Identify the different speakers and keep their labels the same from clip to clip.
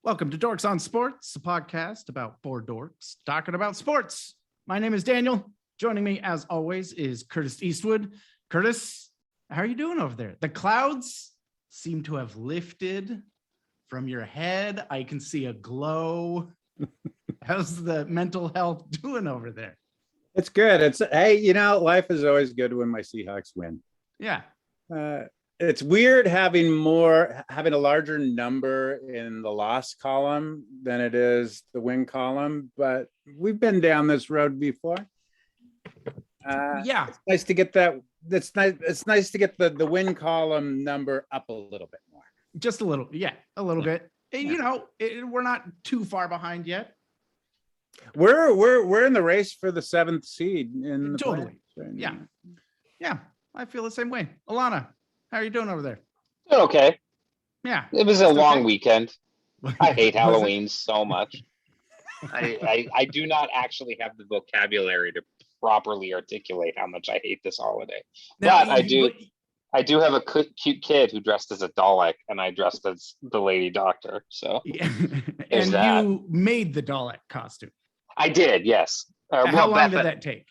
Speaker 1: Welcome to Dorks on Sports, a podcast about four dorks talking about sports. My name is Daniel. Joining me, as always, is Curtis Eastwood. Curtis, how are you doing over there? The clouds seem to have lifted from your head. I can see a glow. How's the mental health doing over there?
Speaker 2: It's good. Hey, life is always good when my Seahawks win.
Speaker 1: Yeah.
Speaker 2: It's weird having a larger number in the loss column than it is the win column, but we've been down this road before.
Speaker 1: Yeah.
Speaker 2: It's nice to get that. It's nice to get the win column number up a little bit more.
Speaker 1: Just a little. Yeah, a little bit. Yeah. We're not too far behind yet.
Speaker 2: We're in the race for the 7th seed in the
Speaker 1: totally.
Speaker 2: Right
Speaker 1: Yeah. Yeah. I feel the same way. Alana, how are you doing over there?
Speaker 3: Okay.
Speaker 1: Yeah.
Speaker 3: It was a long weekend. I hate Halloween so much. I do not actually have the vocabulary to properly articulate how much I hate this holiday. But I do have a cute kid who dressed as a Dalek, and I dressed as the lady doctor. So
Speaker 1: yeah. And you made the Dalek costume.
Speaker 3: I did, yes.
Speaker 1: How long did that take?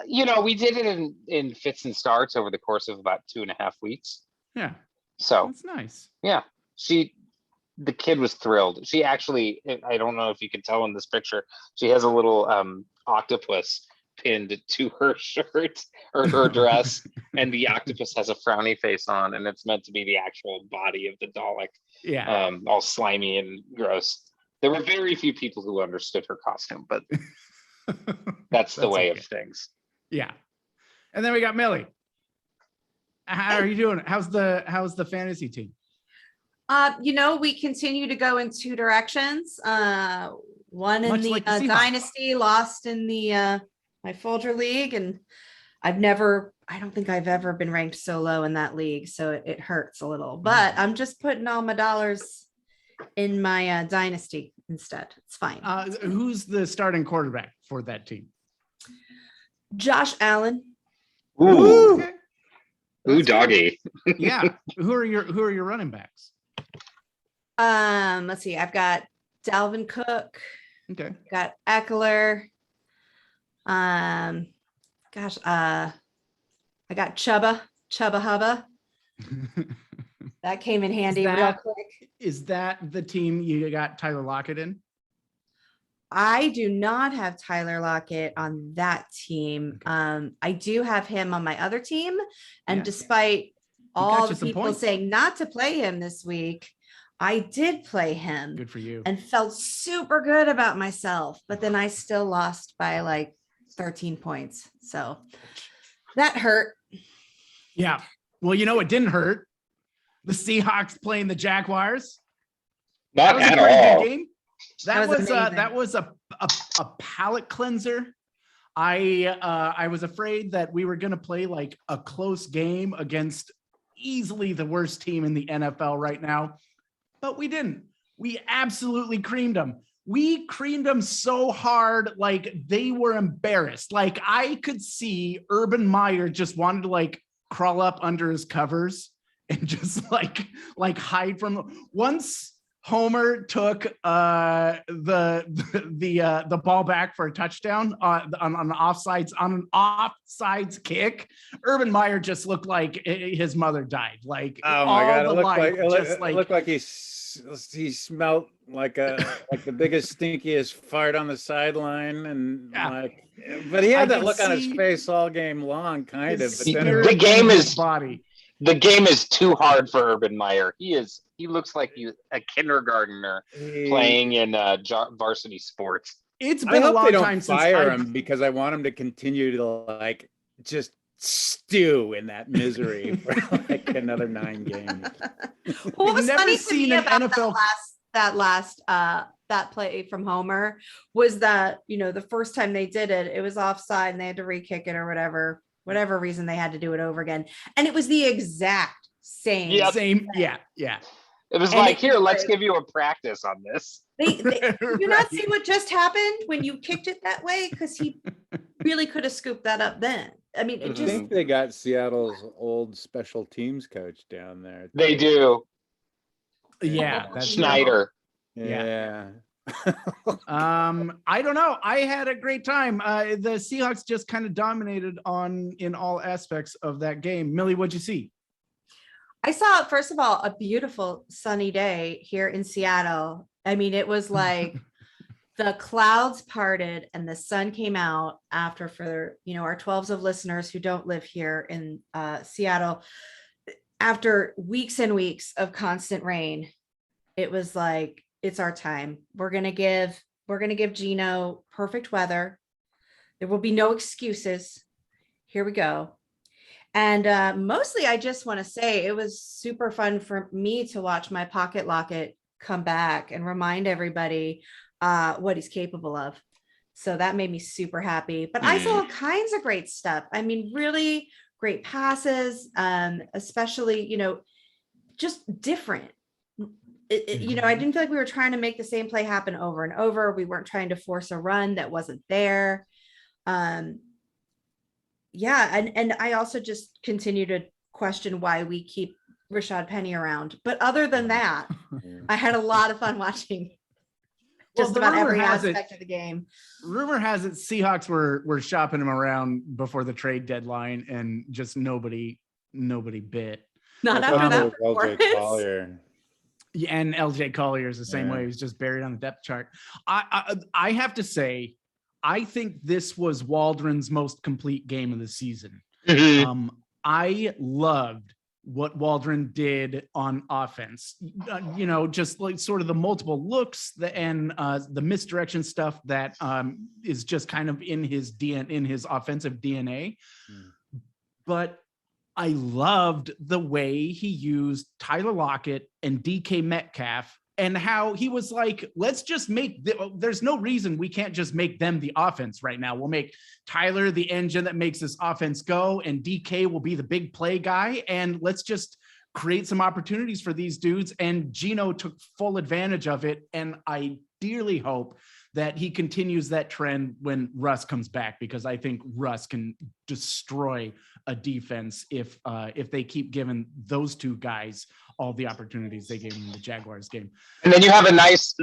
Speaker 3: We did it in fits and starts over the course of about 2.5 weeks.
Speaker 1: Yeah.
Speaker 3: So
Speaker 1: that's nice.
Speaker 3: Yeah. The kid was thrilled. She actually, I don't know if you can tell in this picture, she has a little octopus pinned to her shirt or her dress, and the octopus has a frowny face on, and it's meant to be the actual body of the Dalek.
Speaker 1: Yeah.
Speaker 3: All slimy and gross. There were very few people who understood her costume, but that's the way of things.
Speaker 1: Yeah. And then we got Millie. How are you doing? How's the fantasy team?
Speaker 4: We continue to go in two directions. One in
Speaker 1: Much
Speaker 4: the
Speaker 1: like the
Speaker 4: dynasty, lost in the my Folger league, and I don't think I've ever been ranked so low in that league, so it hurts a little. But I'm just putting all my dollars in my dynasty instead. It's fine.
Speaker 1: Who's the starting quarterback for that team?
Speaker 4: Josh Allen.
Speaker 3: Ooh,
Speaker 1: Okay.
Speaker 3: Ooh, doggy.
Speaker 1: Yeah. Who are your running backs?
Speaker 4: Let's see. I've got Dalvin Cook.
Speaker 1: Okay.
Speaker 4: Got Eckler. I got Chubba Hubba. That came in handy real quick.
Speaker 1: Is that the team you got Tyler Lockett in?
Speaker 4: I do not have Tyler Lockett on that team.
Speaker 1: Okay.
Speaker 4: I do have him on my other team. And despite all the people saying not to play him this week, I did play him.
Speaker 1: Good for you.
Speaker 4: And felt super good about myself. But then I still lost by like 13 points. So that hurt.
Speaker 1: Yeah. Well, it didn't hurt. The Seahawks playing the Jaguars.
Speaker 3: Not at all.
Speaker 1: Game. That was a palate cleanser. I was afraid that we were going to play like a close game against easily the worst team in the NFL right now, but we didn't. We absolutely creamed them. We creamed them so hard, like they were embarrassed. Like I could see Urban Meyer just wanted to like crawl up under his covers and just like hide from them. Once Homer took the ball back for a touchdown on an offsides kick, Urban Meyer just looked like his mother died. Like,
Speaker 2: oh my god, it looked like he smelled like the biggest stinkiest fart on the sideline, and but he had that look on his face all game long, kind of. But then
Speaker 3: the game is too hard for Urban Meyer. He looks like a kindergartner playing in varsity sports.
Speaker 1: It's been a long time since
Speaker 2: fire him, because I want him to continue to like just stew in that misery for like another 9 games.
Speaker 4: Well, what was funny to me about that play from Homer was that, the first time they did it, it was offside and they had to re-kick it or whatever reason they had to do it over again. And it was the exact same.
Speaker 3: Yep.
Speaker 1: Same. Yeah.
Speaker 3: It was let's give you a practice on this.
Speaker 4: Did you not see what just happened when you kicked it that way? Because he really could have scooped that up then. I mean,
Speaker 2: I think they got Seattle's old special teams coach down there.
Speaker 3: They do.
Speaker 1: Yeah.
Speaker 3: That's Schneider.
Speaker 2: Yeah.
Speaker 1: I don't know. I had a great time. The Seahawks just kind of dominated in all aspects of that game. Millie, what'd you see?
Speaker 4: I saw, first of all, a beautiful sunny day here in Seattle. I mean, it was like the clouds parted and the sun came out after, for our 12s of listeners who don't live here in Seattle, after weeks and weeks of constant rain. It was like, it's our time. We're gonna give Gino perfect weather. There will be no excuses. Here we go. And mostly, I just want to say it was super fun for me to watch my pocket locket come back and remind everybody what he's capable of. So that made me super happy. But I saw all kinds of great stuff. I mean, really great passes, especially, just different. I didn't feel like we were trying to make the same play happen over and over. We weren't trying to force a run that wasn't there. And I also just continue to question why we keep Rashad Penny around. But other than that, I had a lot of fun watching just about every aspect of the game.
Speaker 1: Rumor has it Seahawks were shopping him around before the trade deadline, and just nobody bit.
Speaker 4: Not after that performance.
Speaker 1: Yeah, and LJ Collier is the same way. He was just buried on the depth chart. I have to say, I think this was Waldron's most complete game of the season. I loved what Waldron did on offense. Just like sort of the multiple looks and the misdirection stuff that is just kind of in his offensive DNA. But I loved the way he used Tyler Lockett and DK Metcalf, and how he was like, let's just there's no reason we can't just make them the offense right now. We'll make Tyler the engine that makes this offense go, and DK will be the big play guy. And let's just create some opportunities for these dudes. And Gino took full advantage of it. And I dearly hope that he continues that trend when Russ comes back, because I think Russ can destroy a defense if they keep giving those two guys all the opportunities they gave him in the Jaguars game.
Speaker 3: And then you have a nice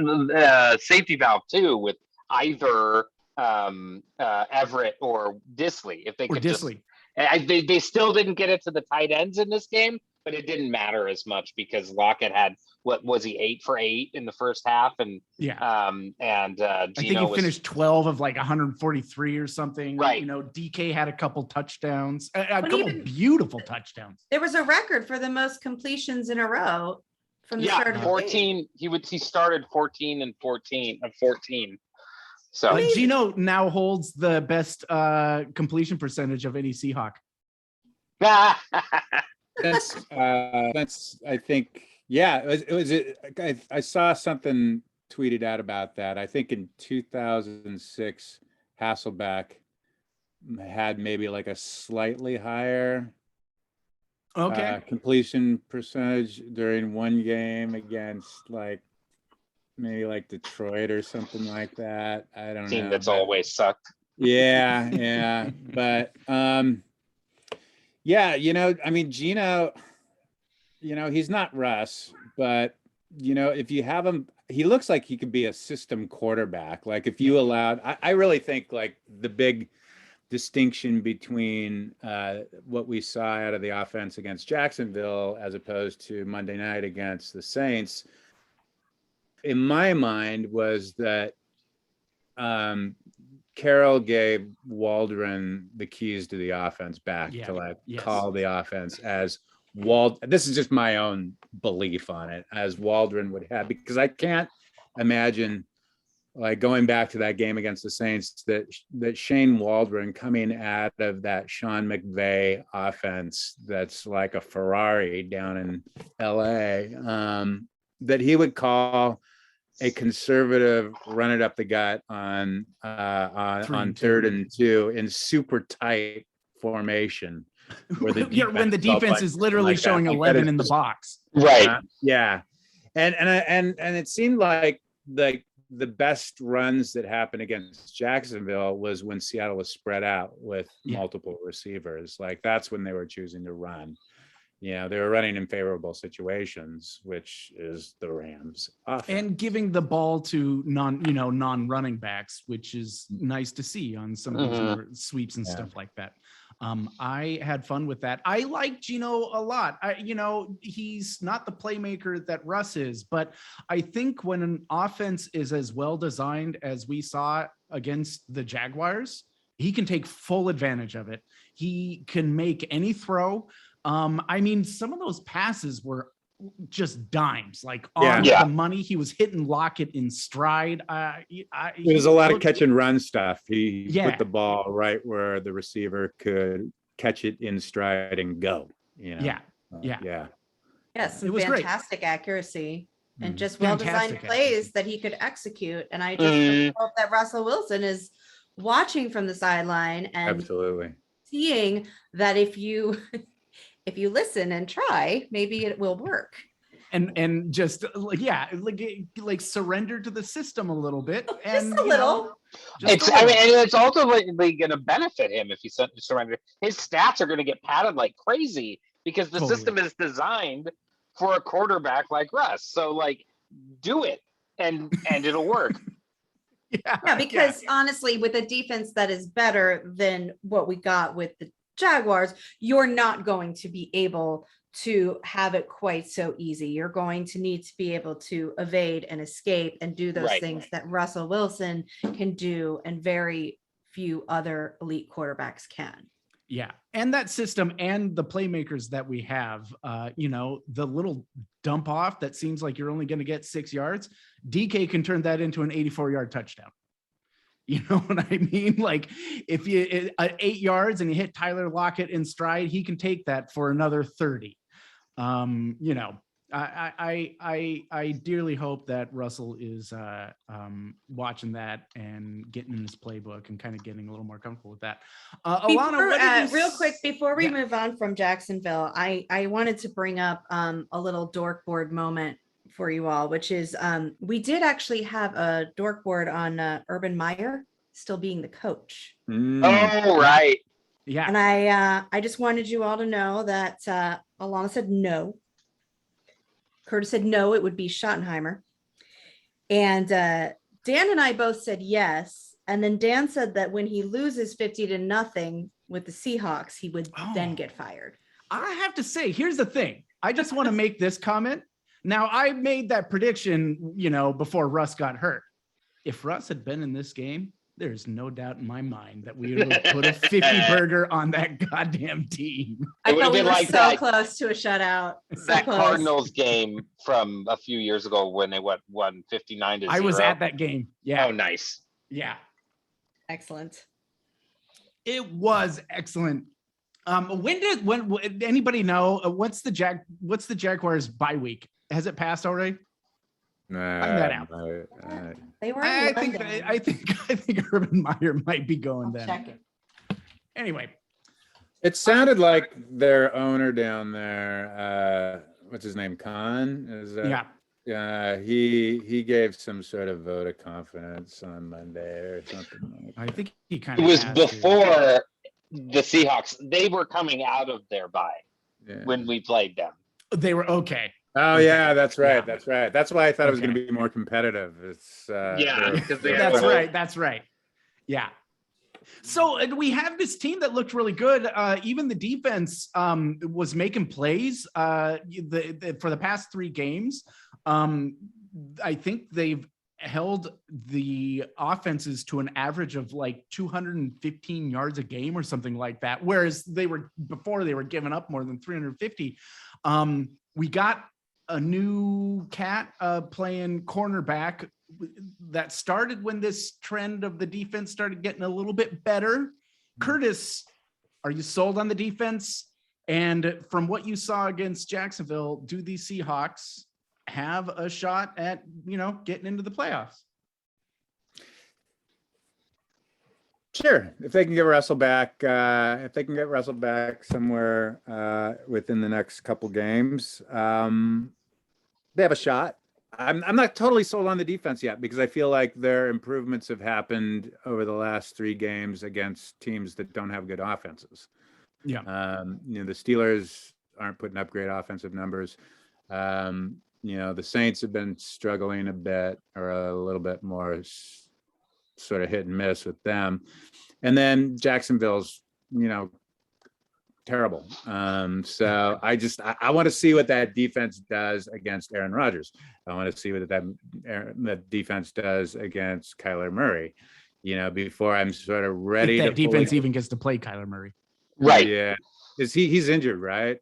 Speaker 3: safety valve too with either Everett or Disley. If they could
Speaker 1: Disley.
Speaker 3: They still didn't get it to the tight ends in this game, but it didn't matter as much because Lockett had, what was he, 8 for 8 in the first half, and
Speaker 1: Gino
Speaker 3: I think
Speaker 1: he finished 12 of like 143 or something.
Speaker 3: Right.
Speaker 1: DK had a couple touchdowns, a couple beautiful touchdowns.
Speaker 4: There was a record for the most completions in a row from the start of
Speaker 3: 14. The game. He started 14 and 14 of 14. So
Speaker 1: Gino now holds the best completion percentage of any Seahawk.
Speaker 2: That's I think, I saw something tweeted out about that. I think in 2006, Hasselbeck had maybe like a slightly higher completion percentage during one game against maybe Detroit or something like that. I don't know.
Speaker 3: Team that's always sucked.
Speaker 2: Yeah. But Gino, he's not Russ, but if you have him, he looks like he could be a system quarterback. Like if you allowed, I really think the big distinction between what we saw out of the offense against Jacksonville as opposed to Monday night against the Saints, in my mind, was that Carroll gave Waldron the keys to the offense back to call the offense as this is just my own belief on it, as Waldron would have, because I can't imagine going back to that game against the Saints that Shane Waldron coming out of that Sean McVay offense that's like a Ferrari down in LA, that he would call a conservative run it up the gut on 3rd and 2 in super tight formation, where
Speaker 1: when the defense is literally showing 11 in the box.
Speaker 3: Right.
Speaker 2: And it seemed like the best runs that happened against Jacksonville was when Seattle was spread out with multiple receivers. That's when they were choosing to run. they were running in favorable situations, which is the Rams offense.
Speaker 1: And giving the ball to non-running backs, which is nice to see on some of these more sweeps and stuff like that. I had fun with that. I like Geno a lot. He's not the playmaker that Russ is, but I think when an offense is as well designed as we saw against the Jaguars, he can take full advantage of it. He can make any throw. Some of those passes were just dimes, like on the money. He was hitting Lockett in stride.
Speaker 2: There's a lot of catch and run stuff. He put the ball right where the receiver could catch it in stride and go.
Speaker 1: Yes,
Speaker 4: some fantastic accuracy and just well-designed plays that he could execute. And I just hope that Russell Wilson is watching from the sideline and seeing that if you listen and try, maybe it will work.
Speaker 1: And just like surrender to the system a little bit. And
Speaker 4: just a little.
Speaker 3: It's also going to benefit him if he surrenders. His stats are going to get padded like crazy because the system is designed for a quarterback like Russ. So do it and it'll work.
Speaker 4: Because honestly, with a defense that is better than what we got with the Jaguars, you're not going to be able to have it quite so easy. You're going to need to be able to evade and escape and do those things that Russell Wilson can do and very few other elite quarterbacks can.
Speaker 1: Yeah. And that system and the playmakers that we have, the little dump off that seems like you're only going to get 6 yards, DK can turn that into an 84-yard touchdown. You know what I mean? Like if you 8 yards and you hit Tyler Lockett in stride, he can take that for another 30. I dearly hope that Russell is watching that and getting in his playbook and kind of getting a little more comfortable with that. Alana,
Speaker 4: real quick before we move on from Jacksonville, I wanted to bring up a little dork board moment for you all, which is we did actually have a dork board on Urban Meyer still being the coach.
Speaker 3: Oh, right.
Speaker 1: Yeah.
Speaker 4: And I just wanted you all to know that Alana said no. Curtis said no, it would be Schottenheimer. And Dan and I both said yes. And then Dan said that when he loses 50-0 with the Seahawks, he would then get fired.
Speaker 1: I have to say, here's the thing. I just want to make this comment. Now, I made that prediction, before Russ got hurt. If Russ had been in this game, there's no doubt in my mind that we would have put a 50 burger on that goddamn team.
Speaker 4: I thought we were so close to a shutout.
Speaker 3: That Cardinals game from a few years ago when they won 59-0.
Speaker 1: I was at that game. Yeah.
Speaker 3: Oh, nice.
Speaker 1: Yeah.
Speaker 4: Excellent.
Speaker 1: It was excellent. When anybody know what's the Jaguars bye week? Has it passed already? Find that out.
Speaker 4: They were.
Speaker 1: I think Urban Meyer might be going then.
Speaker 4: Check it.
Speaker 1: Anyway,
Speaker 2: it sounded like their owner down there. What's his name? Khan? He gave some sort of vote of confidence on Monday or something.
Speaker 1: I think he kind of.
Speaker 3: It was before the Seahawks. They were coming out of their bye when we played them.
Speaker 1: They were okay.
Speaker 2: Oh yeah, that's right. Yeah. That's right. That's why I thought it was going to be more competitive. It's
Speaker 3: because
Speaker 1: that's right. Yeah. So we have this team that looked really good. Even the defense was making plays for the past 3 games. I think they've held the offenses to an average of like 215 yards a game or something like that. Whereas they were giving up more than 350. We got a new cat playing cornerback that started when this trend of the defense started getting a little bit better. Curtis, are you sold on the defense? And from what you saw against Jacksonville, do these Seahawks have a shot at, getting into the playoffs?
Speaker 2: Sure. If they can get Russell back, somewhere within the next couple games, they have a shot. I'm not totally sold on the defense yet because I feel like their improvements have happened over the last 3 games against teams that don't have good offenses.
Speaker 1: Yeah.
Speaker 2: The Steelers aren't putting up great offensive numbers. The Saints have been struggling a bit, or a little bit more sort of hit and miss with them. And then Jacksonville's, terrible. So I want to see what that defense does against Aaron Rodgers. I want to see what that defense does against Kyler Murray, before I'm sort of ready.
Speaker 1: If that defense even gets to play Kyler Murray.
Speaker 3: Right.
Speaker 2: Yeah. He's injured, right?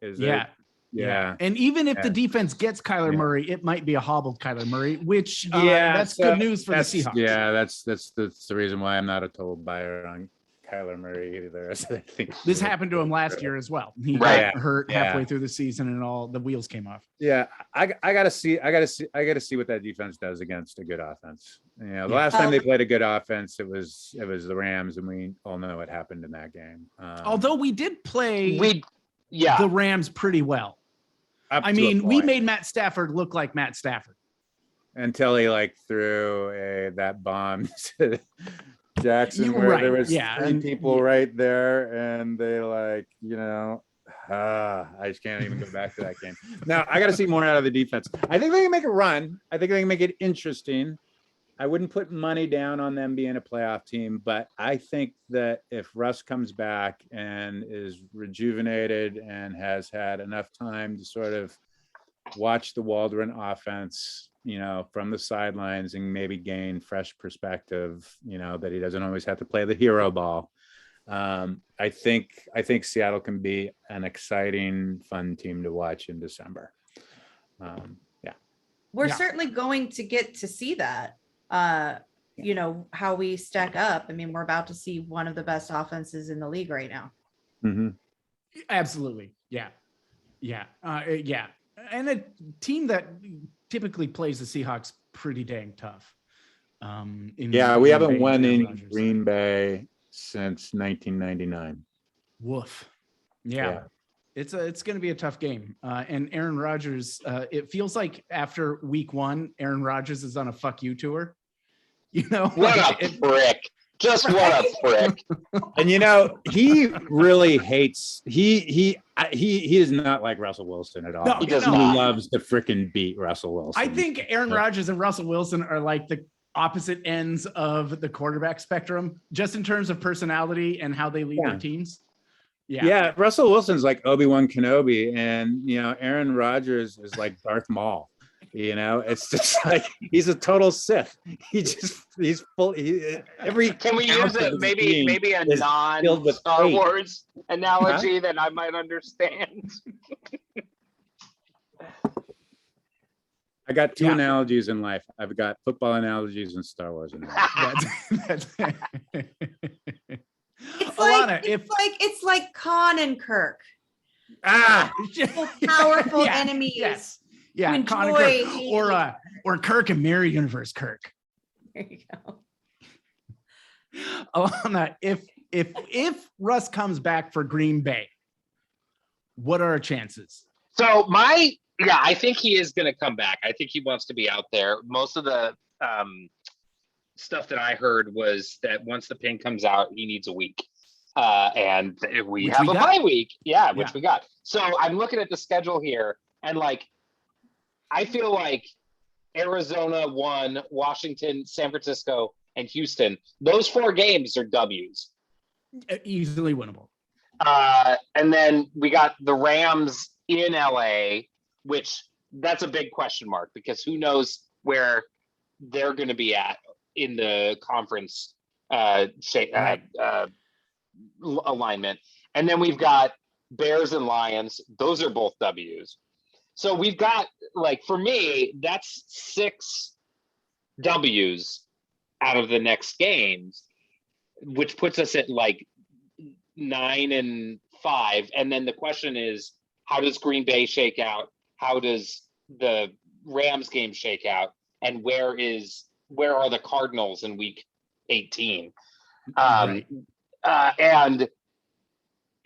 Speaker 1: Yeah. And even if the defense gets Kyler Murray, it might be a hobbled Kyler Murray, which that's good news for the Seahawks.
Speaker 2: Yeah, that's the reason why I'm not a total buyer on Kyler Murray either. I think
Speaker 1: this happened to him last year as well. He got hurt halfway through the season, and all the wheels came off.
Speaker 2: Yeah, I gotta see what that defense does against a good offense. The last time they played a good offense, it was the Rams, and we all know what happened in that game.
Speaker 1: Although we did play the Rams pretty well. We made Matt Stafford look like Matt Stafford
Speaker 2: until he threw that bomb to Jackson, where there was 3 people right there, and they I just can't even go back to that game. Now I got to see more out of the defense. I think they can make a run. I think they can make it interesting. I wouldn't put money down on them being a playoff team, but I think that if Russ comes back and is rejuvenated and has had enough time to sort of watch the Waldron offense, from the sidelines, and maybe gain fresh perspective, that he doesn't always have to play the hero ball. I think Seattle can be an exciting, fun team to watch in December.
Speaker 4: We're certainly going to get to see that. How we stack up. We're about to see one of the best offenses in the league right now.
Speaker 2: Mm-hmm.
Speaker 1: Absolutely. Yeah. And a team that typically plays the Seahawks pretty dang tough.
Speaker 2: We haven't won in Green Bay since 1999.
Speaker 1: Woof. Yeah. It's going to be a tough game. And Aaron Rodgers, it feels like after week 1, Aaron Rodgers is on a fuck you tour.
Speaker 3: What a prick. Just what a prick.
Speaker 2: And he really hates he is not like Russell Wilson at all.
Speaker 1: No,
Speaker 2: he loves to freaking beat Russell Wilson.
Speaker 1: I think Aaron Rodgers and Russell Wilson are like the opposite ends of the quarterback spectrum, just in terms of personality and how they lead their teams.
Speaker 2: Yeah, Russell Wilson's like Obi-Wan Kenobi, and Aaron Rodgers is like Darth Maul. It's just like he's a total Sith. He's full.
Speaker 3: Can we use it? Maybe a non-Star Wars analogy that I might understand.
Speaker 2: I got 2 analogies in life. I've got football analogies and Star Wars analogies.
Speaker 4: It's like Khan and Kirk. Powerful enemies.
Speaker 1: Yes. Yeah, Khan and Kirk, or Kirk and Mirror Universe Kirk.
Speaker 4: There you go.
Speaker 1: Alana, if Russ comes back for Green Bay, what are our chances?
Speaker 3: So I think he is going to come back. I think he wants to be out there. Most of the stuff that I heard was that once the pin comes out, he needs a week. And we have a bye week. Which we got. So I'm looking at the schedule here, and I feel like Arizona won, Washington, San Francisco, and Houston. Those 4 games are W's.
Speaker 1: Easily winnable.
Speaker 3: And then we got the Rams in LA, which that's a big question mark, because who knows where they're going to be at in the conference alignment. And then we've got Bears and Lions. Those are both W's. So we've got, for me, that's 6 W's out of the next games, which puts us at 9-5. And then the question is, how does Green Bay shake out? How does the Rams game shake out? And where are the Cardinals in week 18? And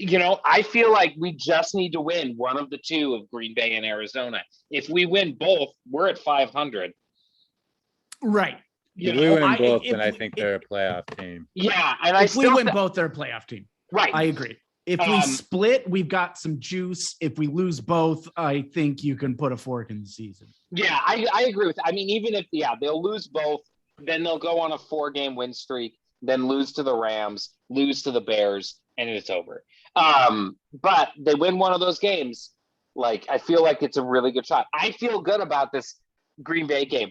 Speaker 3: I feel like we just need to win one of the 2 of Green Bay and Arizona. If we win both, we're at 500.
Speaker 1: Right.
Speaker 2: If we win both, then I think they're a playoff team.
Speaker 3: Yeah, and
Speaker 1: if we win both, they're a playoff team.
Speaker 3: Right.
Speaker 1: I agree. If we split, we've got some juice. If we lose both, I think you can put a fork in the season.
Speaker 3: Yeah, I agree with that. I mean, even if, they'll lose both, then they'll go on a 4-game win streak, then lose to the Rams, lose to the Bears, and it's over. But they win one of those games. Like, I feel like it's a really good shot. I feel good about this Green Bay game.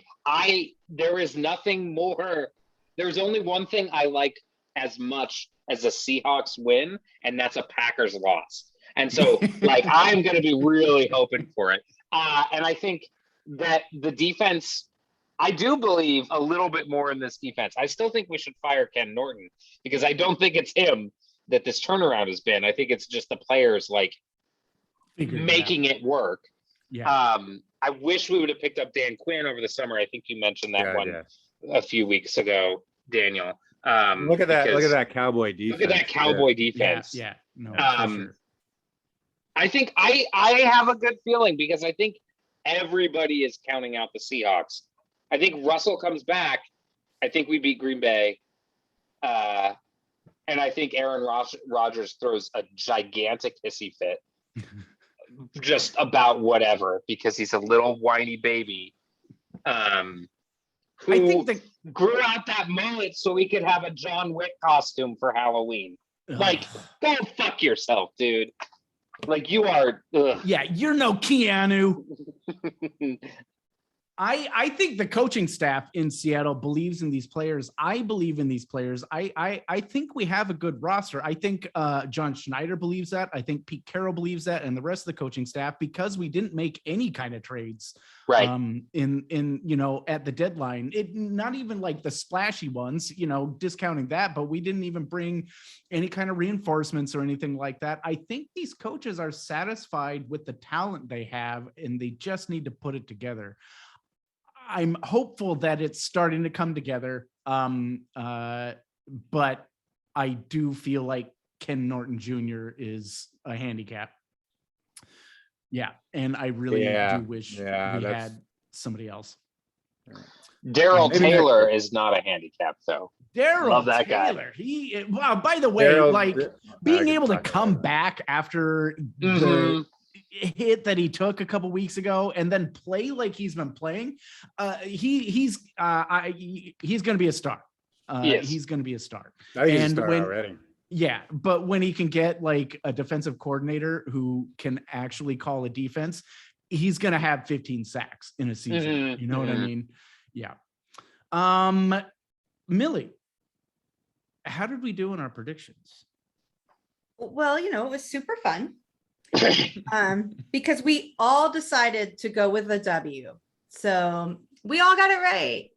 Speaker 3: There's only one thing I like as much as a Seahawks win, and that's a Packers loss. And so, like, I'm going to be really hoping for it. And I think that the defense, I do believe a little bit more in this defense. I still think we should fire Ken Norton, because I don't think it's him that this turnaround has been. I think it's just the players, like, making it work.
Speaker 1: Yeah.
Speaker 3: I wish we would have picked up Dan Quinn over the summer. I think you mentioned that a few weeks ago, Daniel.
Speaker 2: Look at that Cowboy defense.
Speaker 3: Look at that Cowboy defense.
Speaker 1: Yeah. No, for sure.
Speaker 3: I think I have a good feeling, because I think everybody is counting out the Seahawks. I think Russell comes back. I think we beat Green Bay. And I think Aaron Rodgers throws a gigantic hissy fit just about whatever, because he's a little whiny baby. Who
Speaker 1: I think
Speaker 3: grew out that mullet so he could have a John Wick costume for Halloween. Like, go fuck yourself, dude. Like, you are.
Speaker 1: Yeah, you're no Keanu. I think the coaching staff in Seattle believes in these players. I believe in these players. I think we have a good roster. I think John Schneider believes that. I think Pete Carroll believes that, and the rest of the coaching staff, because we didn't make any kind of trades,
Speaker 3: right?
Speaker 1: In at the deadline. It not even like the splashy ones, discounting that, but we didn't even bring any kind of reinforcements or anything like that. I think these coaches are satisfied with the talent they have, and they just need to put it together. I'm hopeful that it's starting to come together. But I do feel like Ken Norton Jr. is a handicap. Yeah. And I really do wish we had somebody else.
Speaker 3: Daryl Taylor is not a handicap, though.
Speaker 1: Love
Speaker 3: that
Speaker 1: Taylor. Wow, by the way, being able to come back after the hit that he took a couple weeks ago and then play like he's been playing, he's going to be a star. He's going to be a star.
Speaker 2: He's a star already.
Speaker 1: Yeah, but when he can get like a defensive coordinator who can actually call a defense, he's going to have 15 sacks in a season. You know what I mean? Yeah. Millie, how did we do in our predictions?
Speaker 4: Well, it was super fun. Because we all decided to go with a W. So we all got it right.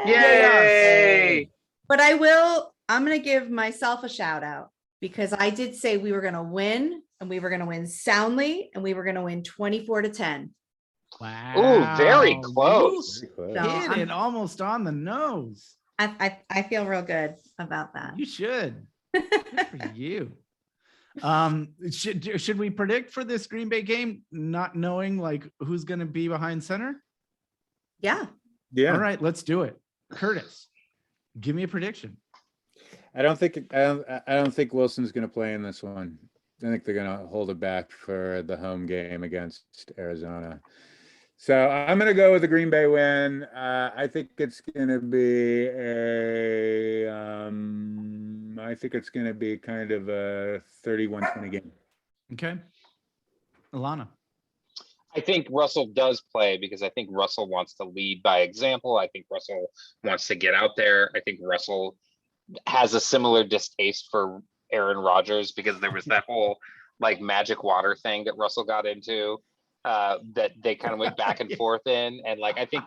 Speaker 3: Yay!
Speaker 4: But I'm going to give myself a shout out, because I did say we were going to win, and we were going to win soundly, and we were going to win 24-10.
Speaker 1: Wow.
Speaker 3: Ooh, very close.
Speaker 1: Hit it almost on the nose.
Speaker 4: I feel real good about that.
Speaker 1: You should. Good for you. Should we predict for this Green Bay game, not knowing like who's going to be behind center?
Speaker 4: Yeah.
Speaker 1: All right, let's do it. Curtis, give me a prediction.
Speaker 2: I don't think Wilson's going to play in this one. I think they're going to hold it back for the home game against Arizona. So I'm going to go with the Green Bay win. I think it's going to be kind of a 31-20 game.
Speaker 1: Okay. Alana.
Speaker 3: I think Russell does play, because I think Russell wants to lead by example. I think Russell wants to get out there. I think Russell has a similar distaste for Aaron Rodgers, because there was that whole like magic water thing that Russell got into. That they kind of went back and forth in, and like I think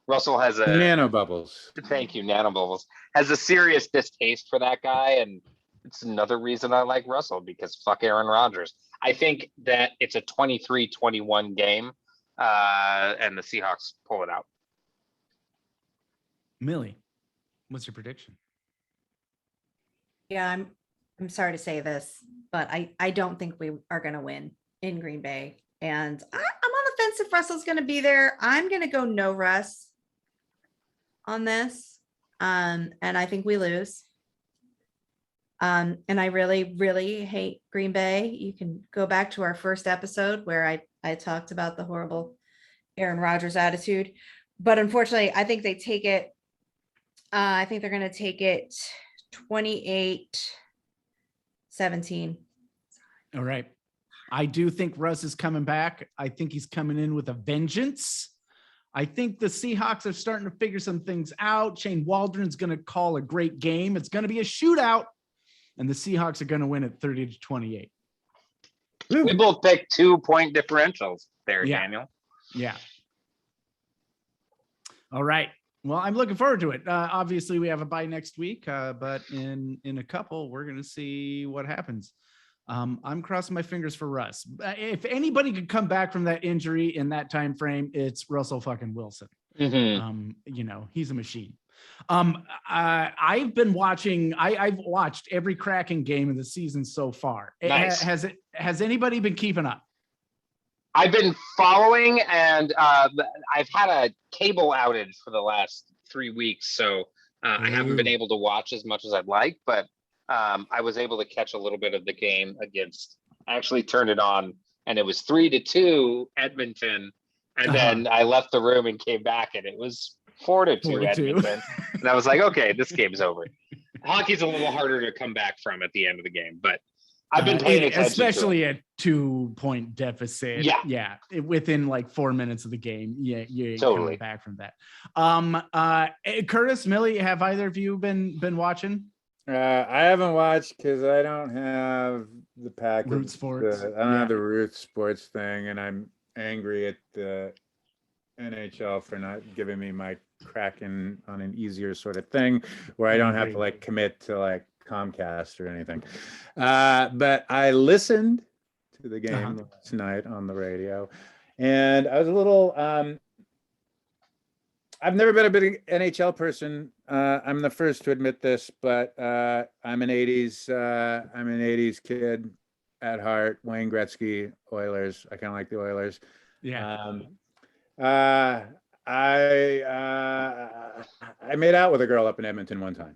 Speaker 3: Russell has a
Speaker 2: nano bubbles.
Speaker 3: Thank you, nano bubbles. Has a serious distaste for that guy, and it's another reason I like Russell, because fuck Aaron Rodgers. I think that it's a 23-21 game, and the Seahawks pull it out.
Speaker 1: Millie, what's your prediction?
Speaker 4: Yeah, I'm sorry to say this, but I don't think we are going to win in Green Bay. And I'm on the fence if Russell's going to be there. I'm going to go no Russ on this. And I think we lose. And I really, really hate Green Bay. You can go back to our first episode where I talked about the horrible Aaron Rodgers attitude. But unfortunately, I think they take it. I think they're going to take it 28-17.
Speaker 1: All right. I do think Russ is coming back. I think he's coming in with a vengeance. I think the Seahawks are starting to figure some things out. Shane Waldron's going to call a great game. It's going to be a shootout, and the Seahawks are going to win at 30-28.
Speaker 3: We both picked 2-point differentials there,
Speaker 1: Yeah.
Speaker 3: Daniel.
Speaker 1: Yeah. All right. Well, I'm looking forward to it. Obviously, we have a bye next week, but in a couple, we're going to see what happens. I'm crossing my fingers for Russ. If anybody could come back from that injury in that time frame, it's Russell fucking Wilson.
Speaker 3: Mm-hmm.
Speaker 1: He's a machine. I've been watching. I've watched every Kraken game of the season so far.
Speaker 3: Nice.
Speaker 1: Has anybody been keeping up?
Speaker 3: I've been following, and I've had a cable outage for the last 3 weeks, so I haven't been able to watch as much as I'd like, but I was able to catch a little bit of the game against. I actually turned it on, and it was 3-2 Edmonton, and then I left the room and came back, and it was 4-2 Edmonton, and I was like, okay, this game's over. Hockey's a little harder to come back from at the end of the game, but I've been paying attention,
Speaker 1: especially at 2-point deficit. Yeah, within like 4 minutes of the game. Yeah, you totally coming back from that. Curtis, Millie, have either of you been watching?
Speaker 2: I haven't watched because I don't have the package.
Speaker 1: Root Sports.
Speaker 2: I don't have the Root Sports thing, and I'm angry at the NHL for not giving me my Kraken on an easier sort of thing where I don't have to like commit to like Comcast or anything. But I listened to the game last night on the radio, and I was a little I've never been a big NHL person. I'm the first to admit this, but I'm an 80s kid at heart. Wayne Gretzky, Oilers. I kind of like the Oilers.
Speaker 1: Yeah.
Speaker 2: I made out with a girl up in Edmonton one time.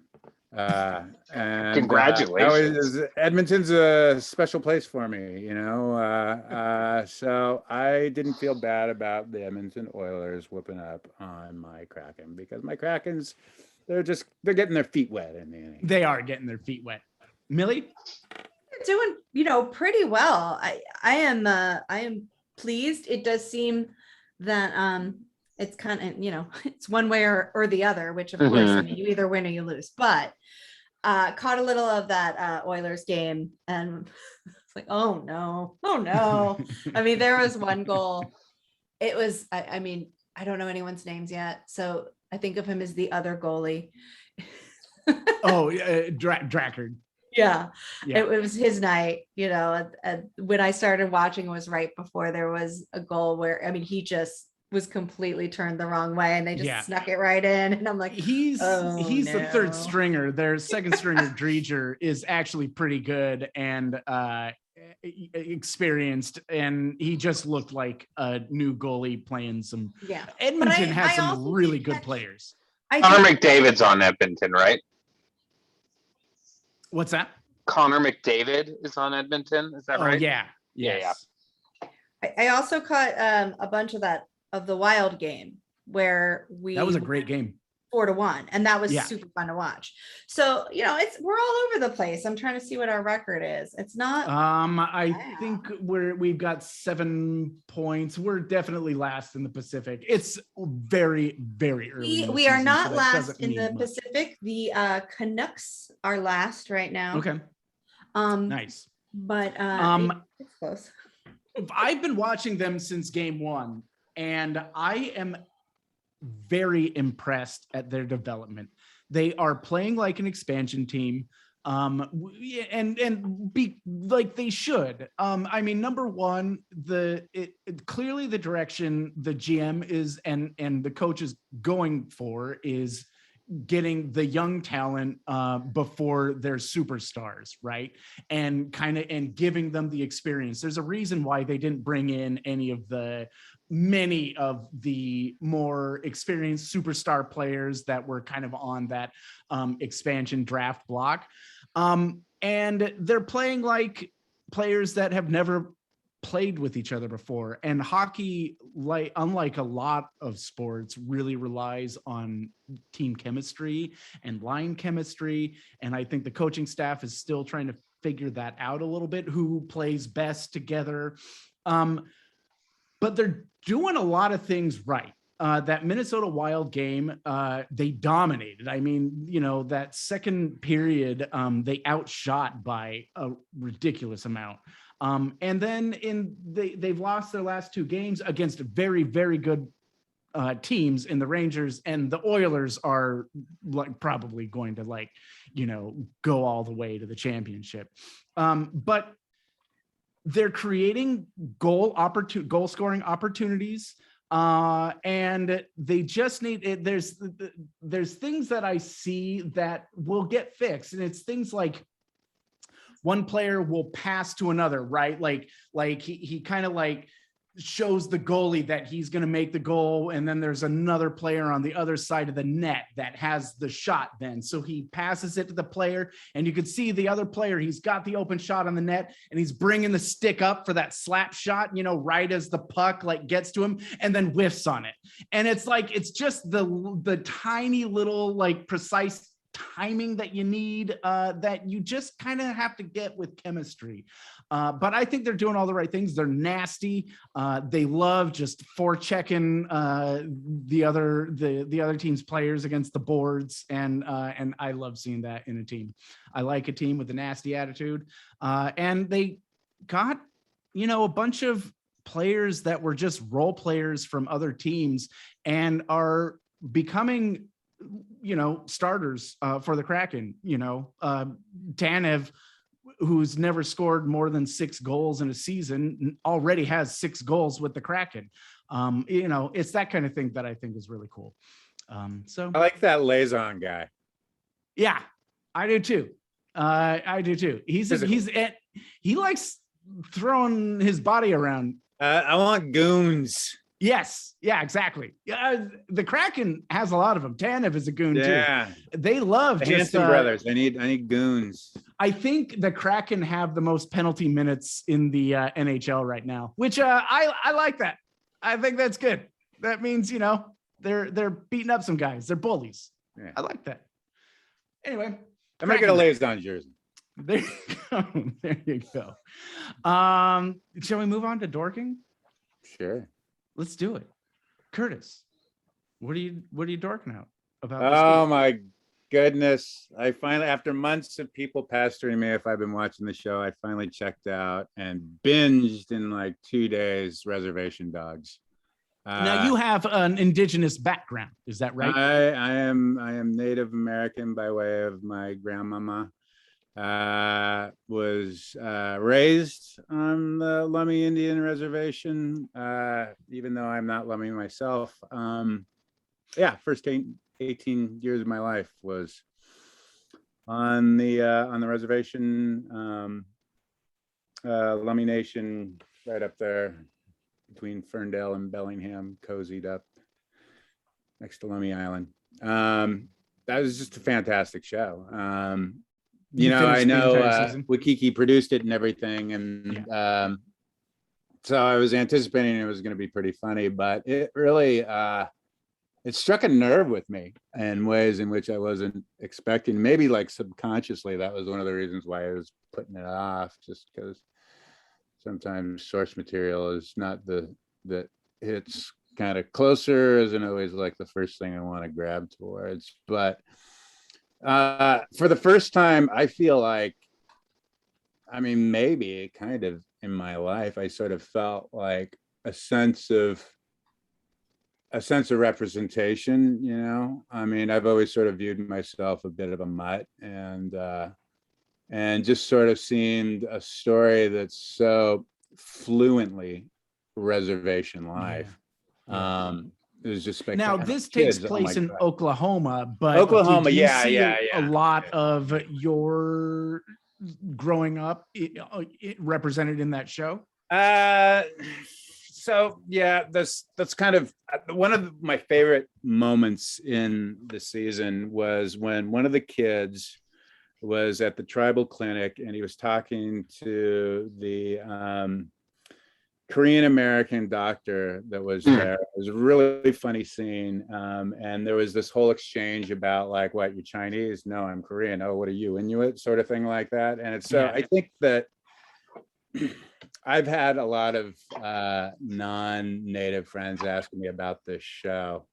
Speaker 2: And
Speaker 3: congratulations.
Speaker 2: Edmonton's a special place for me, so I didn't feel bad about the Edmonton Oilers whooping up on my Kraken because my Krakens, they're getting their feet wet in the inning.
Speaker 1: They are getting their feet wet. Millie?
Speaker 4: Doing, pretty well. I am pleased. It does seem that it's kind of, it's one way or the other, which of course, I mean, you either win or you lose, but caught a little of that Oilers game and it's like, oh no. I mean, there was one goal. It was, I mean, I don't know anyone's names yet. So I think of him as the other goalie.
Speaker 1: Drackard.
Speaker 4: Yeah. It was his night, and when I started watching, it was right before there was a goal where, I mean, he just was completely turned the wrong way and they just snuck it right in. And I'm like,
Speaker 1: he's the third stringer. Their second stringer, Dreger, is actually pretty good and experienced. And he just looked like a new goalie playing some. Yeah. Edmonton has some really good players.
Speaker 3: Connor McDavid's on Edmonton, right?
Speaker 1: What's that?
Speaker 3: Connor McDavid is on Edmonton. Is that right?
Speaker 1: Yeah. Yes.
Speaker 4: Yeah. I also caught a bunch of the Wild game where that
Speaker 1: was a great game.
Speaker 4: 4-1, and that was super fun to watch. So we're all over the place. I'm trying to see what our record is. It's not.
Speaker 1: I think we've got 7 points. We're definitely last in the Pacific. It's very, very early.
Speaker 4: We are not last in the Pacific. The Canucks are last right now.
Speaker 1: Okay. Nice.
Speaker 4: But it's close.
Speaker 1: I've been watching them since game 1. And I am very impressed at their development. They are playing like an expansion team, and be like they should. I mean, number one, clearly the direction the GM is and the coach is going for is getting the young talent before they're superstars, right? And giving them the experience. There's a reason why they didn't bring in many of the more experienced superstar players that were kind of on that expansion draft block. and they're playing like players that have never played with each other before. And hockey, like unlike a lot of sports, really relies on team chemistry and line chemistry. And I think the coaching staff is still trying to figure that out a little bit, who plays best together. But they're doing a lot of things right. That Minnesota Wild game, they dominated. I mean, that second period, they outshot by a ridiculous amount. And then they've lost their last two games against very, very good teams in the Rangers, and the Oilers are probably going to go all the way to the championship. But they're creating goal scoring opportunities. And they just need it. There's things that I see that will get fixed. And it's things like one player will pass to another, right? Like he kind of like shows the goalie that he's going to make the goal. And then there's another player on the other side of the net that has the shot then. So he passes it to the player, and you can see the other player, he's got the open shot on the net, and he's bringing the stick up for that slap shot, right as the puck gets to him, and then whiffs on it. And it's just the tiny little precise timing that you need, that you just kind of have to get with chemistry. But I think they're doing all the right things. They're nasty. They love just forechecking the other team's players against the boards, and I love seeing that in a team. I like a team with a nasty attitude, and they got a bunch of players that were just role players from other teams and are becoming starters for the Kraken. Tanev, who's never scored more than 6 goals in a season, already has 6 goals with the Kraken. It's that kind of thing that I think is really cool. So
Speaker 2: I like that Lazon guy.
Speaker 1: Yeah, I do too. I do too. He likes throwing his body around.
Speaker 2: I want goons.
Speaker 1: Yes. Yeah, exactly. The Kraken has a lot of them. Tanev is a goon too. They love
Speaker 2: the Hanson brothers. I need goons.
Speaker 1: I think the Kraken have the most penalty minutes in the NHL right now, which I like that. I think that's good. That means they're beating up some guys. They're bullies. Yeah. I like that. Anyway,
Speaker 2: I might get a Lazon jersey.
Speaker 1: There you go. There you go. Shall we move on to Dorking?
Speaker 2: Sure.
Speaker 1: Let's do it. Curtis, what are you dorking out about?
Speaker 2: Oh my goodness. I finally, after months of people pestering me if I've been watching the show, I finally checked out and binged in 2 days Reservation Dogs.
Speaker 1: Now you have an indigenous background, is that right?
Speaker 2: I am Native American by way of my grandmama. Was raised on the Lummi Indian Reservation, even though I'm not Lummi myself. First 18 years of my life was on the reservation, Lummi Nation, right up there between Ferndale and Bellingham, cozied up next to Lummi Island. That was just a fantastic show. I know Wakiki produced it and everything, and so I was anticipating it was going to be pretty funny, but it really it struck a nerve with me in ways in which I wasn't expecting. Maybe subconsciously, that was one of the reasons why I was putting it off, just because sometimes source material is not that hits kind of closer, isn't always the first thing I want to grab towards, but. For the first time, I feel maybe kind of in my life, I sort of felt a sense of representation, I've always sort of viewed myself a bit of a mutt, and just sort of seemed a story that's so fluently reservation life. It was just spectacular.
Speaker 1: Now this takes place in Oklahoma, but
Speaker 2: Oklahoma,
Speaker 1: a lot of your growing up represented in that show.
Speaker 2: So yeah, that's kind of one of my favorite moments in the season was when one of the kids was at the tribal clinic, and he was talking to the Korean American doctor that was there. It was a really funny scene. And there was this whole exchange about like, what, you're Chinese? No, I'm Korean. Oh, what are you, Inuit? Sort of thing like that. And it's so I think that I've had a lot of non-native friends asking me about this show.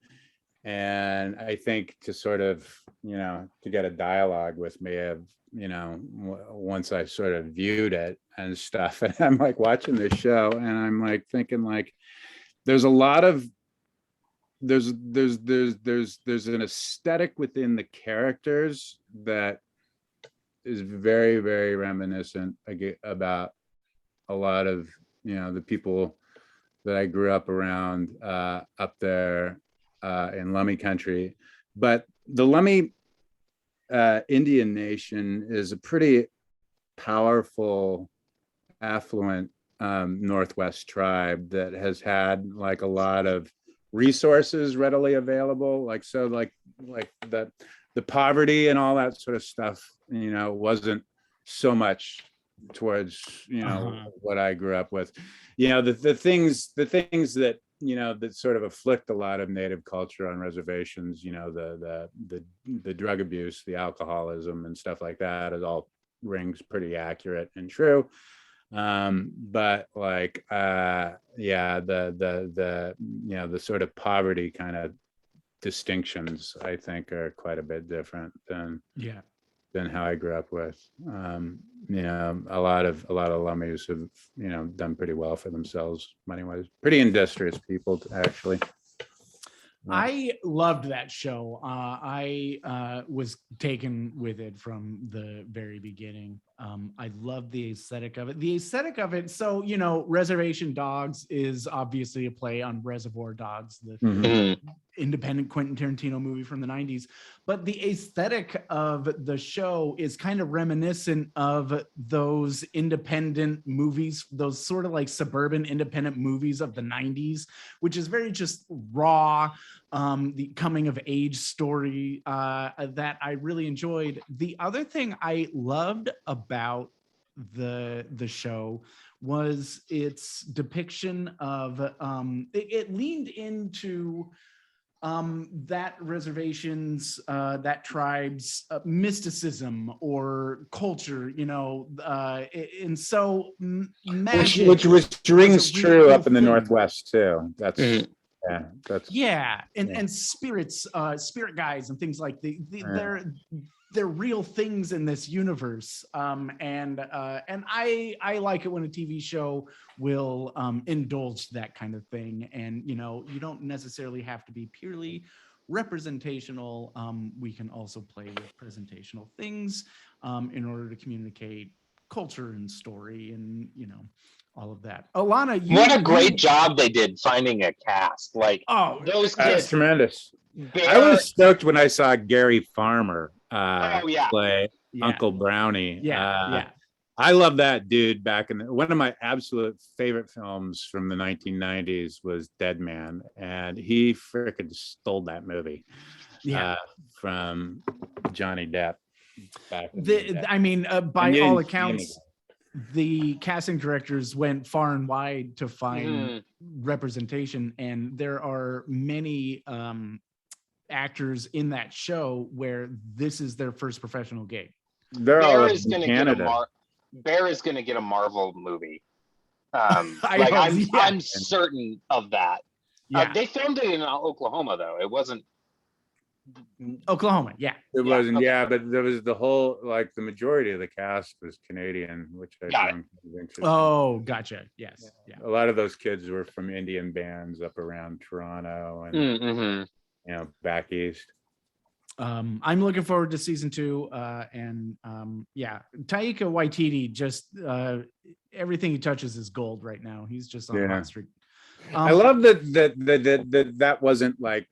Speaker 2: And I think to sort of, to get a dialogue with me of, once I sort of viewed it and stuff, and I'm like watching this show and I'm like thinking like, there's a lot of, there's an aesthetic within the characters that is very, very reminiscent about a lot of, the people that I grew up around up there in Lummi country. But the Lummi Indian nation is a pretty powerful, affluent Northwest tribe that has had like a lot of resources readily available. Like, so like the poverty and all that sort of stuff, wasn't so much towards, what I grew up with. The things that, that sort of afflict a lot of native culture on reservations, the drug abuse, the alcoholism and stuff like that, it all rings pretty accurate and true. But like, the sort of poverty kind of distinctions, I think, are quite a bit different than how I grew up with. A lot of Lummies have, done pretty well for themselves money-wise. Pretty industrious people, actually.
Speaker 1: I loved that show. I was taken with it from the very beginning. I love the aesthetic of it. So, Reservation Dogs is obviously a play on Reservoir Dogs, the independent Quentin Tarantino movie from the 90s. But the aesthetic of the show is kind of reminiscent of those independent movies, those sort of like suburban independent movies of the 90s, which is very just raw, the coming of age story that I really enjoyed. The other thing I loved about the show was its depiction of it leaned into that reservations, that tribe's mysticism or culture, and so magic,
Speaker 2: which rings true up in the Northwest too. That's
Speaker 1: and spirits, spirit guides and things like they're real things in this universe. And I like it when a TV show will indulge that kind of thing. And, you don't necessarily have to be purely representational. We can also play with presentational things in order to communicate culture and story and, all of that. Alana,
Speaker 3: what a great job they did finding a cast. Like, those
Speaker 2: that's
Speaker 3: kids.
Speaker 2: Tremendous. I was stoked when I saw Gary Farmer play Uncle Brownie. I love that dude. Back in one of my absolute favorite films from the 1990s was Dead Man, and he freaking stole that movie from Johnny Depp.
Speaker 1: By all accounts, the casting directors went far and wide to find representation, and there are many actors in that show where this is their first professional gig.
Speaker 3: Bear is going to get a Marvel movie. I'm certain of that. They filmed it in Oklahoma, though. It wasn't
Speaker 1: Oklahoma.
Speaker 2: It wasn't. Okay. But there was the whole, like, the majority of the cast was Canadian, which I found interesting.
Speaker 1: Oh, gotcha. Yes.
Speaker 2: A lot of those kids were from Indian bands up around Toronto and back east.
Speaker 1: I'm looking forward to season 2. And Taika Waititi, just everything he touches is gold right now. He's just on hot streak.
Speaker 2: I love that wasn't like,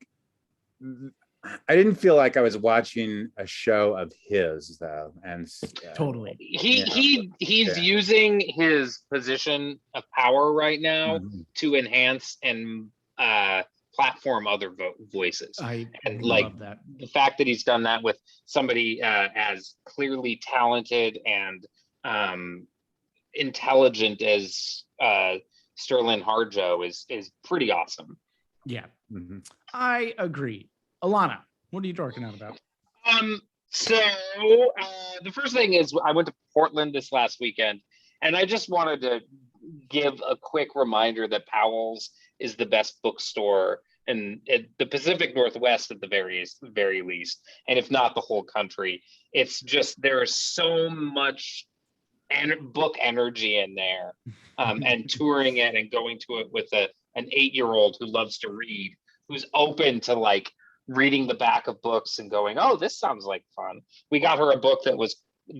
Speaker 2: I didn't feel like I was watching a show of his though, and
Speaker 1: totally
Speaker 3: he's using his position of power right now to enhance and platform other voices.
Speaker 1: I
Speaker 3: and
Speaker 1: love that.
Speaker 3: The fact that he's done that with somebody as clearly talented and intelligent as Sterling Harjo is pretty awesome.
Speaker 1: Yeah, I agree. Alana, what are you talking about?
Speaker 3: So the first thing is I went to Portland this last weekend, and I just wanted to give a quick reminder that Powell's is the best bookstore in the Pacific Northwest at the very least, and if not the whole country. It's just there is so much book energy in there, and touring it and going to it with an 8-year-old who loves to read, who's open to like reading the back of books and going, oh, this sounds like fun. We got her a book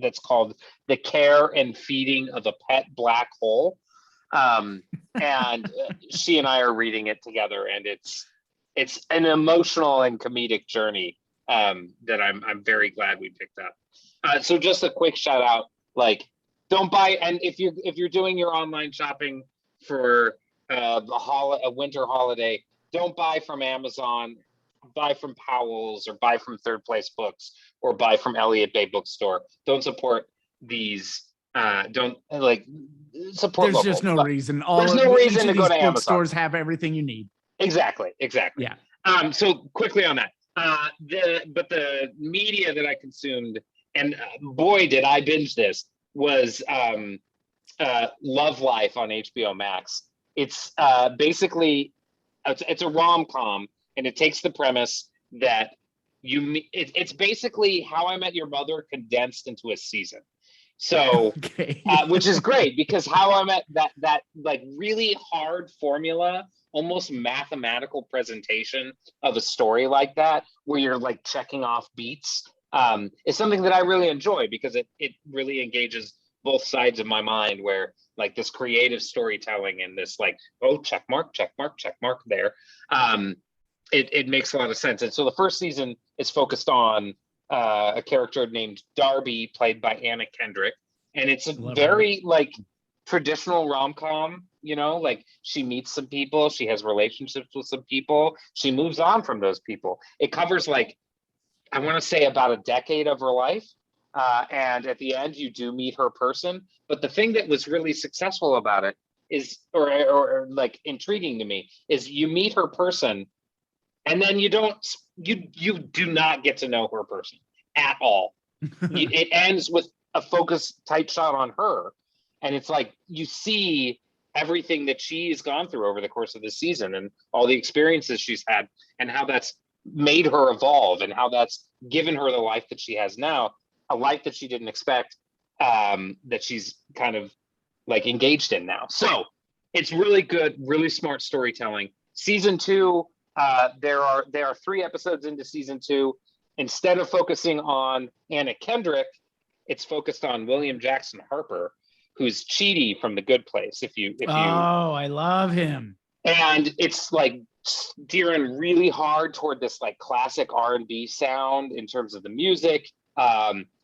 Speaker 3: that's called The Care and Feeding of a Pet Black Hole. And she and I are reading it together, and it's an emotional and comedic journey that I'm very glad we picked up. So just a quick shout out, like, don't buy, and if you're doing your online shopping for a winter holiday, don't buy from Amazon, buy from Powell's, or buy from Third Place Books, or buy from Elliott Bay Bookstore. Don't support these. Don't like support.
Speaker 1: There's just no reason.
Speaker 3: There's no reason to go to Amazon.
Speaker 1: Bookstores have everything you need.
Speaker 3: Exactly.
Speaker 1: Yeah.
Speaker 3: So quickly on that, the media that I consumed, and boy did I binge this, was Love Life on HBO Max. It's basically it's a rom-com, and it takes the premise that it's basically How I Met Your Mother condensed into a season. So, okay. Which is great, because How I Met that like really hard formula, almost mathematical presentation of a story like that, where you're like checking off beats, is something that I really enjoy, because it really engages both sides of my mind, where like this creative storytelling and this like, oh, check mark there. It makes a lot of sense. And so the first season is focused on a character named Darby, played by Anna Kendrick. And it's a very like traditional rom-com, like she meets some people, she has relationships with some people, she moves on from those people. It covers like, I want to say about a decade of her life. And at the end, you do meet her person. But the thing that was really successful about it is, or like intriguing to me, is you meet her person, and then you do not get to know her person at all. It ends with a focus tight shot on her, and it's like you see everything that she's gone through over the course of the season, and all the experiences she's had, and how that's made her evolve, and how that's given her the life that she has now, a life that she didn't expect, that she's kind of like engaged in now. So it's really good, really smart storytelling. Season 2, there are 3 episodes into season 2. Instead of focusing on Anna Kendrick, it's focused on William Jackson Harper, who's Chidi from The Good Place.
Speaker 1: Oh, I love him.
Speaker 3: And it's like steering really hard toward this like classic R&B sound in terms of the music.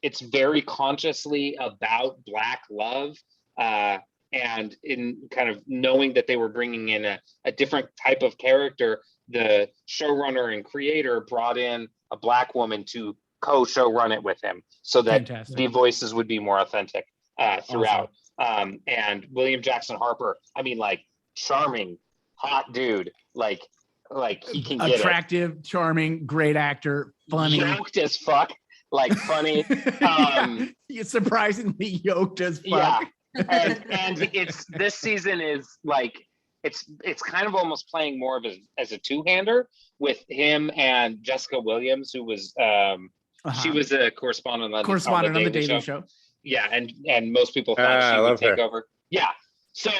Speaker 3: It's very consciously about Black love, and in kind of knowing that they were bringing in a different type of character, the showrunner and creator brought in a Black woman to co-show run it with him, so that the voices would be more authentic throughout. Awesome. And William Jackson Harper, I mean, like, charming, hot dude, like he can get
Speaker 1: attractive, charming, great actor, funny,
Speaker 3: yoked as fuck. Like funny,
Speaker 1: surprisingly yoked as fuck.
Speaker 3: Yeah, and it's this season is like it's kind of almost playing more of as a two-hander with him and Jessica Williams, who was she was a correspondent on the Daily Show. Yeah, and most people thought she would take over. Yeah, so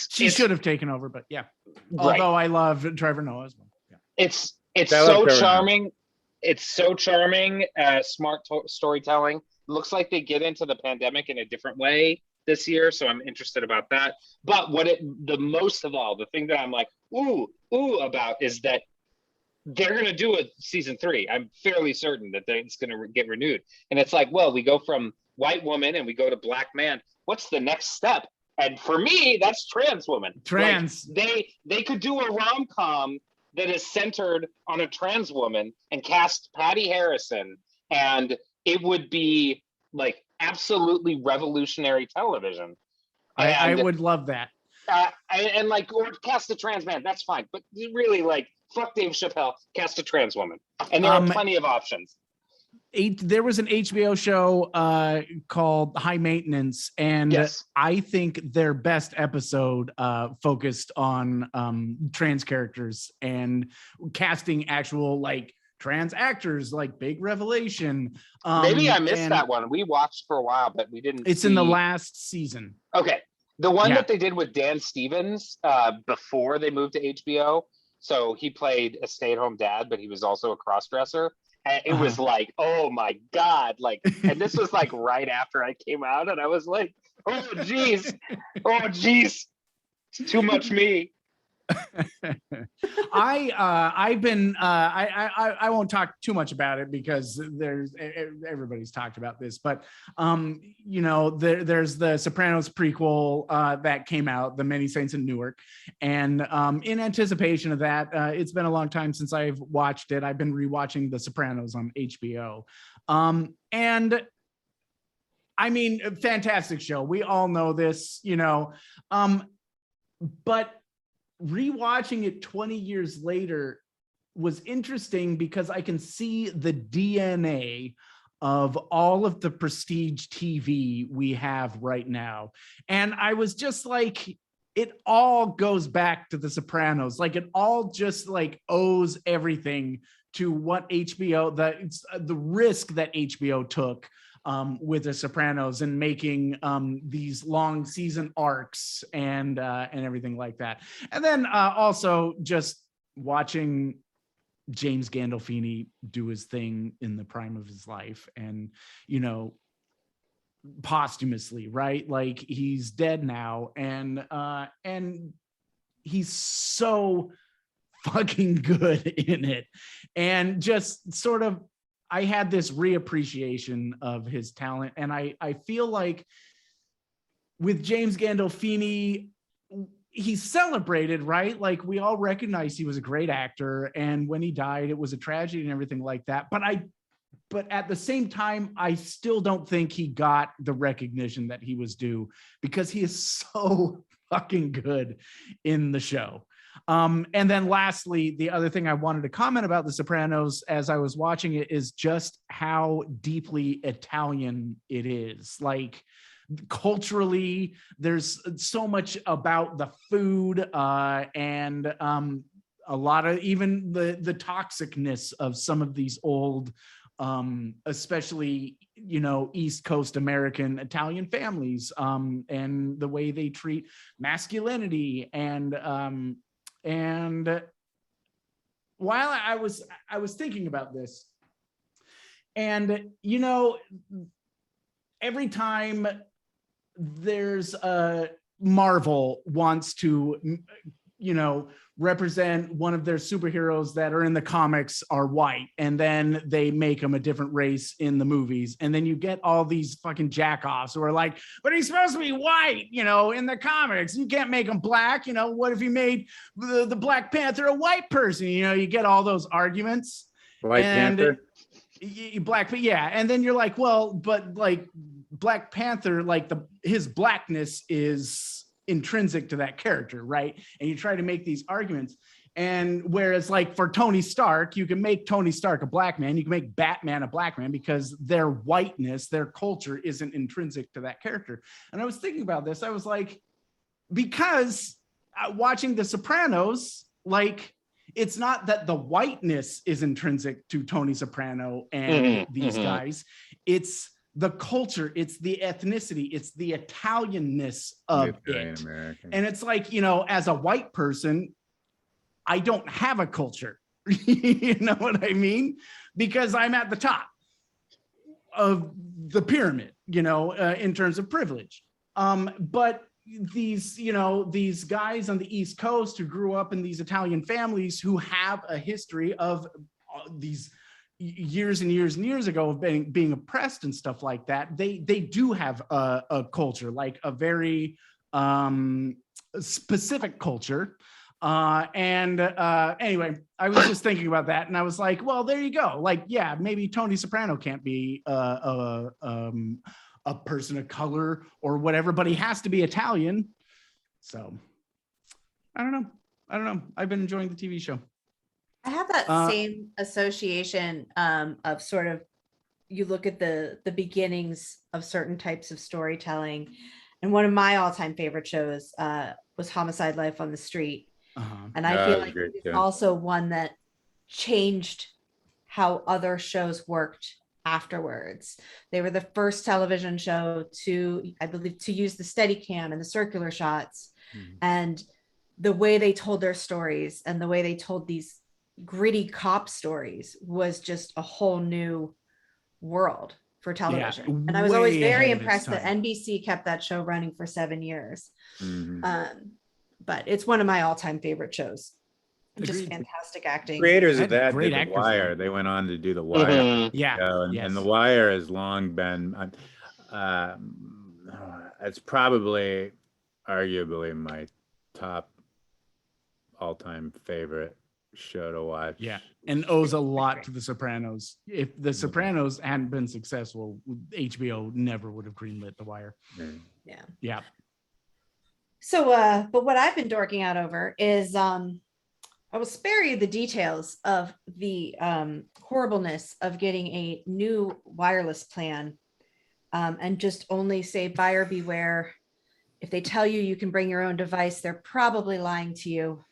Speaker 3: she
Speaker 1: should have taken over, but yeah. Right. Although I love Trevor Noah as well. Yeah.
Speaker 3: It's so charming. It's so charming, smart storytelling. Looks like they get into the pandemic in a different way this year, so I'm interested about that. But the most of all, the thing that I'm like, ooh about is that they're going to do a season 3. I'm fairly certain that it's going to get renewed. And it's like, well, we go from white woman and we go to Black man. What's the next step? And for me, that's trans woman.
Speaker 1: Trans.
Speaker 3: Like, they could do a rom-com that is centered on a trans woman and cast Patty Harrison, and it would be like absolutely revolutionary television.
Speaker 1: I would love that.
Speaker 3: And like, or cast a trans man, that's fine. But really, like, fuck Dave Chappelle, cast a trans woman. And there are plenty of options.
Speaker 1: There was an HBO show called High Maintenance, and
Speaker 3: yes.
Speaker 1: I think their best episode focused on trans characters and casting actual like trans actors, like big revelation.
Speaker 3: Maybe I missed that one. We watched for a while, but we didn't.
Speaker 1: It's in the last season.
Speaker 3: Okay. The one that they did with Dan Stevens before they moved to HBO. So he played a stay-at-home dad, but he was also a cross-dresser. And it was like, oh my God. Like, and this was like right after I came out, and I was like, oh geez. Oh geez. It's too much me.
Speaker 1: I won't talk too much about it because everybody's talked about this, but you know, there's the Sopranos prequel that came out, The Many Saints in Newark, and in anticipation of that, it's been a long time since I've watched it. I've been rewatching The Sopranos on HBO, and I mean, fantastic show. We all know this, you know, but rewatching it 20 years later was interesting because I can see the DNA of all of the prestige TV we have right now. And I was just like, it all goes back to The Sopranos. Like, it all just like owes everything to what HBO, the risk that HBO took with The Sopranos and making these long season arcs and everything like that. And then also just watching James Gandolfini do his thing in the prime of his life, and, you know, posthumously, right? Like, he's dead now, and he's so fucking good in it. And just sort of, I had this reappreciation of his talent. And I feel like with James Gandolfini, he's celebrated, right? Like, we all recognize he was a great actor, and when he died, it was a tragedy and everything like that. But at the same time, I still don't think he got the recognition that he was due, because he is so fucking good in the show. And then lastly, the other thing I wanted to comment about The Sopranos as I was watching it is just how deeply Italian it is. Like, culturally, there's so much about the food and a lot of even the toxicness of some of these old, especially, you know, East Coast American Italian families, and the way they treat masculinity. And while I was thinking about this, and, you know, every time there's a Marvel wants to, you know, represent one of their superheroes that are in the comics are white, and then they make them a different race in the movies, and then you get all these fucking jackoffs who are like, but he's supposed to be white, you know, in the comics, you can't make him black, you know, what if you made the Black Panther a white person? You know, you get all those arguments.
Speaker 2: Panther?
Speaker 1: Yeah, and then you're like, well, but like Black Panther, like his blackness is intrinsic to that character, right? And you try to make these arguments, and whereas like for Tony Stark, you can make Tony Stark a black man, you can make Batman a black man, because their whiteness, their culture isn't intrinsic to that character. And I was thinking about this, I was like, because watching The Sopranos, like, it's not that the whiteness is intrinsic to Tony Soprano and these guys, it's the culture, it's the ethnicity, it's the Italianness of it. And it's like, you know, as a white person, I don't have a culture. You know what I mean? Because I'm at the top of the pyramid, you know, in terms of privilege. But these, you know, these guys on the East Coast who grew up in these Italian families who have a history of these years and years and years ago of being oppressed and stuff like that, they do have a culture, like a very specific culture, Anyway, I was just thinking about that, and I was like, well, there you go. Like, yeah, maybe Tony Soprano can't be a person of color or whatever, but he has to be Italian. So I don't know. I've been enjoying the TV show.
Speaker 4: I have that same association of sort of, you look at the beginnings of certain types of storytelling, and one of my all-time favorite shows was Homicide: Life on the Street. And I feel like it's also one that changed how other shows worked afterwards. They were the first television show to, I believe, to use the Steadicam and the circular shots. And the way they told their stories and the way they told these gritty cop stories was just a whole new world for television. Yeah, and I was always very impressed that NBC kept that show running for 7 years. But it's one of my all-time favorite shows. Just fantastic acting.
Speaker 2: Creators of that did The Wire. They went on to do The Wire. And The Wire has long been, it's probably arguably my top all-time favorite show to watch.
Speaker 1: Yeah, and owes a lot to The Sopranos. If The Sopranos hadn't been successful, HBO never would have greenlit The Wire. Yeah.
Speaker 4: So, but what I've been dorking out over is, I will spare you the details of the horribleness of getting a new wireless plan, and just only say buyer beware. If they tell you you can bring your own device, they're probably lying to you.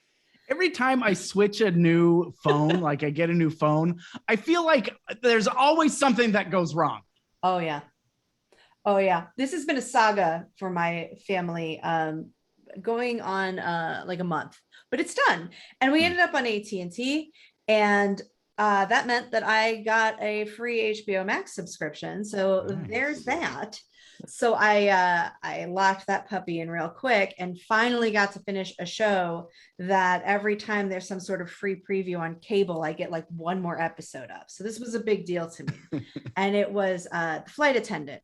Speaker 1: Every time I switch a new phone, like I get a new phone, I feel like there's always something that goes wrong.
Speaker 4: Oh yeah. This has been a saga for my family, going on like a month, but it's done. And we ended up on AT&T, and that meant that I got a free HBO Max subscription. So there's that. So I locked that puppy in real quick and finally got to finish a show that every time there's some sort of free preview on cable, I get like one more episode of. So this was a big deal to me. And it was The Flight Attendant,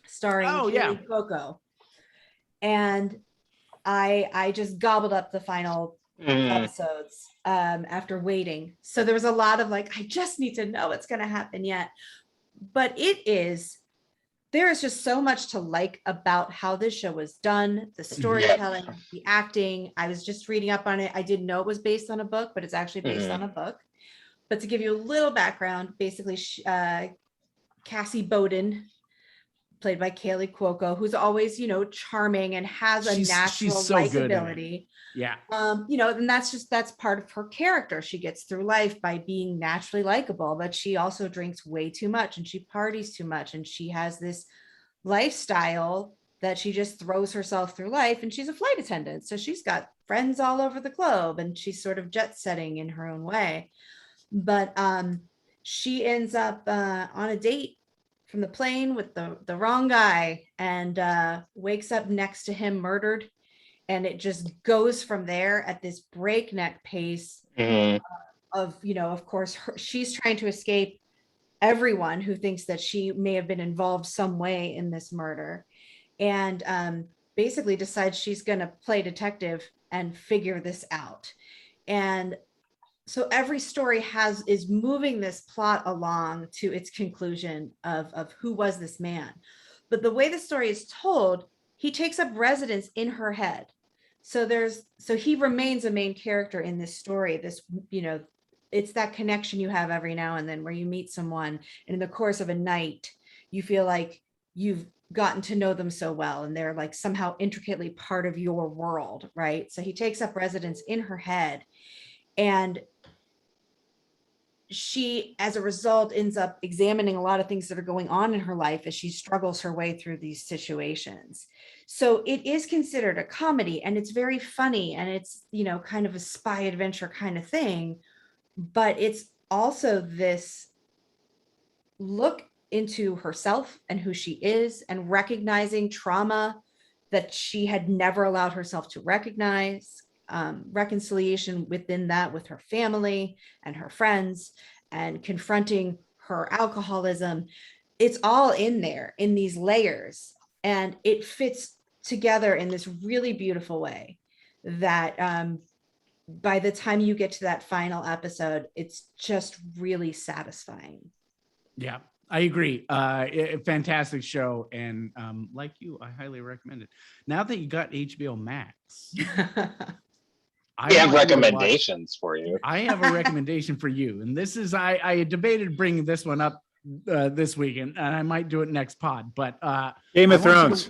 Speaker 4: starring Kaylee Cuoco. And I just gobbled up the final episodes after waiting. So there was a lot of like, I just need to know what's going to happen yet. But there is just so much to like about how this show was done, the storytelling, the acting. I was just reading up on it. I didn't know it was based on a book, but it's actually based on a book. But to give you a little background, basically, Cassie Bowden, played by Kaylee Cuoco, who's always, charming and has a natural likability.
Speaker 1: Yeah.
Speaker 4: And that's part of her character. She gets through life by being naturally likable, but she also drinks way too much and she parties too much. And she has this lifestyle that she just throws herself through life, and she's a flight attendant. So she's got friends all over the globe and she's sort of jet setting in her own way. But she ends up on a date from the plane with the wrong guy, and wakes up next to him murdered. And it just goes from there at this breakneck pace of course, she's trying to escape everyone who thinks that she may have been involved some way in this murder, and basically decides she's going to play detective and figure this out. And so every story is moving this plot along to its conclusion of who was this man. But the way the story is told, he takes up residence in her head. So he remains a main character in this story. It's that connection you have every now and then where you meet someone, and in the course of a night, you feel like you've gotten to know them so well, and they're like somehow intricately part of your world, right? So he takes up residence in her head, and she, as a result, ends up examining a lot of things that are going on in her life as she struggles her way through these situations. So it is considered a comedy, and it's very funny, and it's, kind of a spy adventure kind of thing, but it's also this look into herself and who she is, and recognizing trauma that she had never allowed herself to recognize, reconciliation within that with her family and her friends, and confronting her alcoholism. It's all in there in these layers, and it fits together in this really beautiful way that by the time you get to that final episode, it's just really satisfying.
Speaker 1: Yeah, I agree. Fantastic show. And like you, I highly recommend it. Now that you got HBO Max,
Speaker 3: I have recommendations for you.
Speaker 1: I have a recommendation for you. And this is, I debated bringing this one up this weekend, and I might do it next pod, but
Speaker 2: Game of Thrones.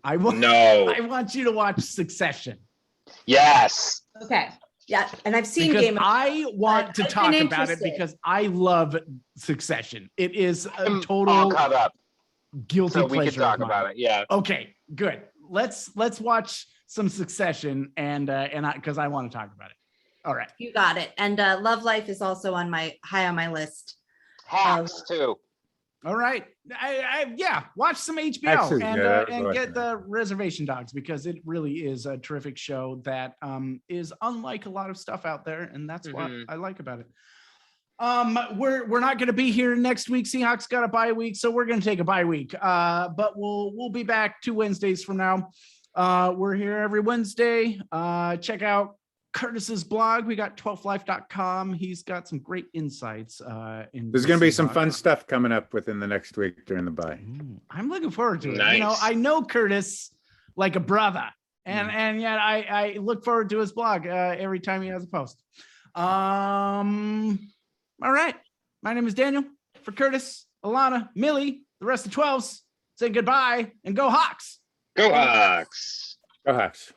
Speaker 1: I want you to watch Succession.
Speaker 3: Yes.
Speaker 4: Okay. Yeah, and I've seen
Speaker 1: because
Speaker 4: Game of Thrones.
Speaker 1: I want to talk about it because I love Succession. It is a total
Speaker 3: caught up.
Speaker 1: Guilty
Speaker 3: so
Speaker 1: pleasure.
Speaker 3: We can talk about it. Yeah.
Speaker 1: Okay, good. Let's watch some Succession and because I want to talk about it. All right.
Speaker 4: You got it. And Love Life is also high on my list.
Speaker 3: Hacks too.
Speaker 1: All right. Yeah, watch some HBO and get the Reservation Dogs, because it really is a terrific show that is unlike a lot of stuff out there, and that's what I like about it. We're not going to be here next week. Seahawks got a bye week, so we're going to take a bye week. But we'll be back 2 Wednesdays from now. We're here every Wednesday. Check out Curtis's blog. We got 12thlife.com. He's got some great insights.
Speaker 2: There's going to be some fun stuff coming up within the next week during the bye.
Speaker 1: I'm looking forward to it.
Speaker 3: Nice.
Speaker 1: You know, I know Curtis like a brother, and yet I look forward to his blog every time he has a post. All right. My name is Daniel. For Curtis, Alana, Millie, the rest of 12s, say goodbye and go Hawks.
Speaker 3: Go Hawks.
Speaker 2: Go Hawks.